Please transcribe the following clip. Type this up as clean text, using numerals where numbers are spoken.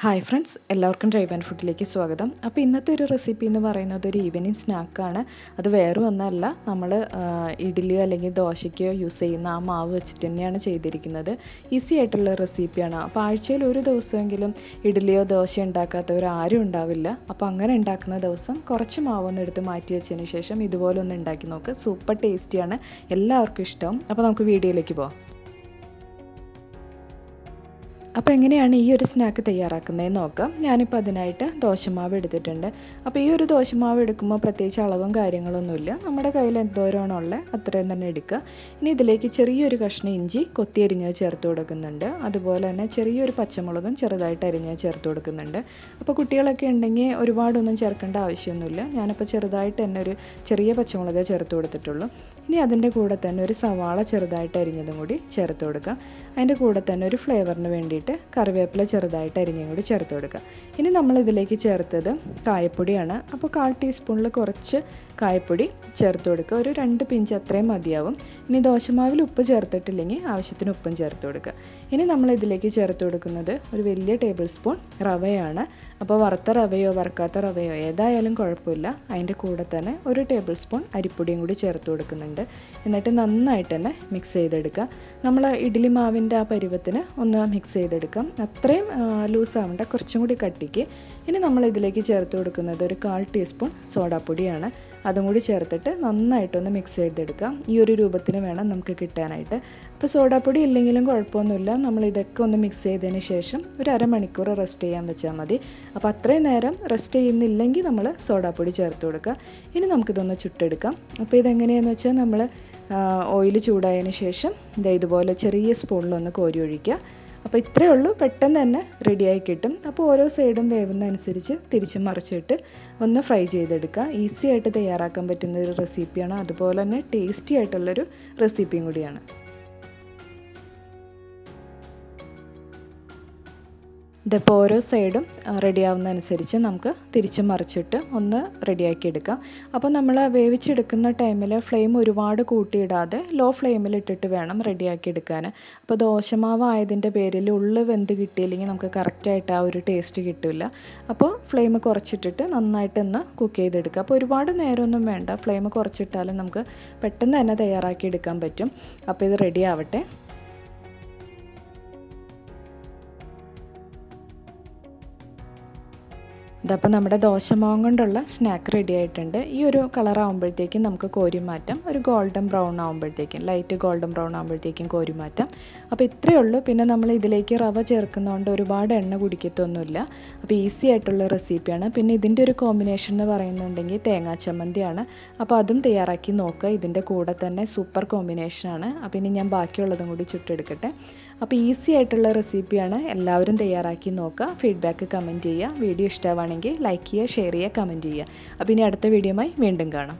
Hi friends, എല്ലാവർക്കും drive and ഫുഡിലേക്ക് സ്വാഗതം. അപ്പോൾ ഇന്നത്തെ ഒരു റെസിപ്പി എന്ന് പറയുന്നത് ഒരു ഈവനിങ് സ്നാക്കാണ്. അത് വേറെ ഒന്നല്ല, നമ്മൾ ഇഡ്ഡലിയോ അല്ലെങ്കിൽ ദോശയ്ക്കോ യൂസ് ചെയ്യുന്ന ആ മാവ് വെച്ചിട്ട് തന്നെയാണ് ചെയ്തിരിക്കുന്നത്. ഈസി ആയിട്ടുള്ള റെസിപ്പിയാണ്. അപ്പോൾ ആഴ്ചയിൽ ഒരു ദിവസമെങ്കിലും ഇഡ്ഡലിയോ ദോശയോ ഉണ്ടാക്കാത്തവർ ആരും ഉണ്ടാവില്ല. അപ്പോൾ അങ്ങനെ ഉണ്ടാക്കുന്ന ദിവസം കുറച്ച് മാവൊന്നും എടുത്ത് മാറ്റി വെച്ചതിന് ശേഷം ഇതുപോലെ ഒന്ന് ഉണ്ടാക്കി നോക്ക്. സൂപ്പർ ടേസ്റ്റിയാണ്, എല്ലാവർക്കും ഇഷ്ടം. അപ്പോൾ നമുക്ക് വീഡിയോയിലേക്ക് പോകാം. അപ്പോൾ എങ്ങനെയാണ് ഈ ഒരു സ്നാക്ക് തയ്യാറാക്കുന്നതെന്ന് നോക്കാം. ഞാനിപ്പോൾ അതിനായിട്ട് ദോശമാവ് എടുത്തിട്ടുണ്ട്. അപ്പോൾ ഈ ഒരു ദോശമാവ് എടുക്കുമ്പോൾ പ്രത്യേകിച്ച് അളവും കാര്യങ്ങളൊന്നുമില്ല. നമ്മുടെ കയ്യിൽ എന്തോരമാണോ ഉള്ളത് അത്രയും തന്നെ എടുക്കുക. ഇനി ഇതിലേക്ക് ചെറിയൊരു കഷ്ണം ഇഞ്ചി കൊത്തി അരിഞ്ഞത് ചേർത്ത് കൊടുക്കുന്നുണ്ട്. അതുപോലെ തന്നെ ചെറിയൊരു പച്ചമുളകും ചെറുതായിട്ട് അരിഞ്ഞത് ചേർത്ത് കൊടുക്കുന്നുണ്ട്. അപ്പോൾ കുട്ടികളൊക്കെ ഉണ്ടെങ്കിൽ ഒരുപാടൊന്നും ചേർക്കേണ്ട ആവശ്യമൊന്നുമില്ല. ഞാനിപ്പോൾ ചെറുതായിട്ട് തന്നെ ഒരു ചെറിയ പച്ചമുളക് ചേർത്ത് കൊടുത്തിട്ടുള്ളൂ. ഇനി അതിൻ്റെ കൂടെ തന്നെ ഒരു സവാള ചെറുതായിട്ട് അരിഞ്ഞതും കൂടി ചേർത്ത് കൊടുക്കുക. അതിൻ്റെ കൂടെ തന്നെ ഒരു ഫ്ലേവറിന് വേണ്ടിയിട്ട് കറിവേപ്പില ചെറുതായിട്ട് അരിഞ്ഞും കൂടി ചേർത്ത് കൊടുക്കുക. ഇനി നമ്മൾ ഇതിലേക്ക് ചേർത്തത് കായപ്പൊടിയാണ്. അപ്പോൾ 1/4 ടീസ്പൂണിൽ കുറച്ച് കായപ്പൊടി ചേർത്ത് കൊടുക്കുക. ഒരു 2 പിഞ്ച് അത്രയും മതിയാവും. ഇനി ദോശമാവിൽ ഉപ്പ് ചേർത്തിട്ടില്ലെങ്കിൽ ആവശ്യത്തിന് ഉപ്പും ചേർത്ത് കൊടുക്കുക. ഇനി നമ്മൾ ഇതിലേക്ക് ചേർത്ത് കൊടുക്കുന്നത് ഒരു വലിയ ടേബിൾ സ്പൂൺ റവയാണ്. അപ്പോൾ വറുത്ത റവയോ വറുക്കാത്ത റവയോ ഏതായാലും കുഴപ്പമില്ല. അതിൻ്റെ കൂടെ തന്നെ ഒരു ടേബിൾ സ്പൂൺ അരിപ്പൊടിയും കൂടി ചേർത്ത് കൊടുക്കുന്നുണ്ട്. എന്നിട്ട് നന്നായിട്ട് തന്നെ മിക്സ് ചെയ്തെടുക്കുക. നമ്മൾ ഇഡ്ഡലി മാവിൻ്റെ ആ പരുവത്തിന് ഒന്ന് മിക്സ് ചെയ്തെടുക്കാം. അത്രയും ലൂസ് ആവേണ്ട, കുറച്ചും കൂടി കട്ടിക്ക്. ഇനി നമ്മൾ ഇതിലേക്ക് ചേർത്ത് കൊടുക്കുന്നത് ഒരു 1/4 ടീസ്പൂൺ സോഡാപ്പൊടിയാണ്. അതും കൂടി ചേർത്തിട്ട് നന്നായിട്ടൊന്ന് മിക്സ് ചെയ്തെടുക്കാം. ഈ ഒരു രൂപത്തിന് വേണം നമുക്ക് കിട്ടാനായിട്ട്. അപ്പോൾ സോഡാപ്പൊടി ഇല്ലെങ്കിലും കുഴപ്പമൊന്നുമില്ല. നമ്മൾ ഇതൊക്കെ ഒന്ന് മിക്സ് ചെയ്തതിന് ശേഷം ഒരു അരമണിക്കൂർ റെസ്റ്റ് ചെയ്യാൻ വെച്ചാൽ മതി. അപ്പോൾ അത്രയും നേരം റെസ്റ്റ് ചെയ്യുന്നില്ലെങ്കിൽ നമ്മൾ സോഡാപ്പൊടി ചേർത്ത് കൊടുക്കുക. ഇനി നമുക്കിതൊന്ന് ചുട്ടെടുക്കാം. അപ്പോൾ ഇതെങ്ങനെയാണെന്ന് വെച്ചാൽ നമ്മൾ ഓയിൽ ചൂടായതിന് ശേഷം ഇതുപോലെ ചെറിയ സ്പൂണിലൊന്ന് കോരി ഒഴിക്കുക. അപ്പോൾ ഇത്രയേ ഉള്ളൂ, പെട്ടെന്ന് തന്നെ റെഡിയായി കിട്ടും. അപ്പോൾ ഓരോ സൈഡും വേവുന്നതനുസരിച്ച് തിരിച്ചും മറിച്ചിട്ട് ഒന്ന് ഫ്രൈ ചെയ്തെടുക്കുക. ഈസി ആയിട്ട് തയ്യാറാക്കാൻ പറ്റുന്ന ഒരു റെസിപ്പിയാണ്. അതുപോലെ തന്നെ ടേസ്റ്റി ആയിട്ടുള്ളൊരു റെസിപ്പിയും കൂടിയാണ്. ഇതിപ്പോൾ ഓരോ സൈഡും റെഡി ആവുന്നതനുസരിച്ച് നമുക്ക് തിരിച്ച് മറിച്ചിട്ട് ഒന്ന് റെഡിയാക്കി എടുക്കാം. അപ്പോൾ നമ്മൾ വേവിച്ചെടുക്കുന്ന ടൈമിൽ ഫ്ലെയിം ഒരുപാട് കൂട്ടിയിടാതെ ലോ ഫ്ലെയിമിൽ ഇട്ടിട്ട് വേണം റെഡിയാക്കി എടുക്കാൻ. അപ്പോൾ ദോശമാവ് ആയതിൻ്റെ പേരിൽ ഉള്ളു വെന്ത് കിട്ടിയില്ലെങ്കിൽ നമുക്ക് കറക്റ്റായിട്ട് ആ ഒരു ടേസ്റ്റ് കിട്ടില്ല. അപ്പോൾ ഫ്ലെയിം കുറച്ചിട്ടിട്ട് നന്നായിട്ടൊന്ന് കുക്ക് ചെയ്തെടുക്കുക. അപ്പോൾ ഒരുപാട് നേരമൊന്നും വേണ്ട, ഫ്ലെയിം കുറച്ചിട്ടാലും നമുക്ക് പെട്ടെന്ന് തന്നെ തയ്യാറാക്കി എടുക്കാൻ പറ്റും. അപ്പോൾ ഇത് റെഡി ആവട്ടെ. ഇതപ്പോൾ നമ്മുടെ ദോശമാവും കൊണ്ടുള്ള സ്നാക്ക് റെഡി ആയിട്ടുണ്ട്. ഈ ഒരു കളർ ആകുമ്പോഴത്തേക്കും നമുക്ക് കോരി മാറ്റാം. ഒരു ഗോൾഡൻ ബ്രൗൺ ആകുമ്പോഴത്തേക്കും, ലൈറ്റ് ഗോൾഡൻ ബ്രൗൺ ആകുമ്പോഴത്തേക്കും കോരി മാറ്റാം. അപ്പോൾ ഇത്രയേ ഉള്ളൂ. പിന്നെ നമ്മൾ ഇതിലേക്ക് റവ ചേർക്കുന്നതുകൊണ്ട് ഒരുപാട് എണ്ണ കുടിക്കത്തൊന്നുമില്ല. അപ്പോൾ ഈസി ആയിട്ടുള്ള റെസിപ്പിയാണ്. പിന്നെ ഇതിൻ്റെ ഒരു കോമ്പിനേഷൻ എന്ന് പറയുന്നുണ്ടെങ്കിൽ തേങ്ങാ ചമ്മന്തിയാണ്. അപ്പോൾ അതും തയ്യാറാക്കി നോക്കുക. ഇതിൻ്റെ കൂടെ തന്നെ സൂപ്പർ കോമ്പിനേഷനാണ്. അപ്പോൾ ഇനി ഞാൻ ബാക്കിയുള്ളതും കൂടി ചുട്ടെടുക്കട്ടെ. അപ്പോൾ ഈസി ആയിട്ടുള്ള റെസിപ്പിയാണ്. എല്ലാവരും തയ്യാറാക്കി നോക്കുക. ഫീഡ്ബാക്ക് കമൻറ്റ് ചെയ്യുക. വീഡിയോ ഇഷ്ടമാണെങ്കിൽ ലൈക്ക് ചെയ്യുക, ഷെയർ ചെയ്യുക, കമൻറ്റ് ചെയ്യുക. അപ്പോൾ ഇനി അടുത്ത വീഡിയോയുമായി വീണ്ടും കാണാം.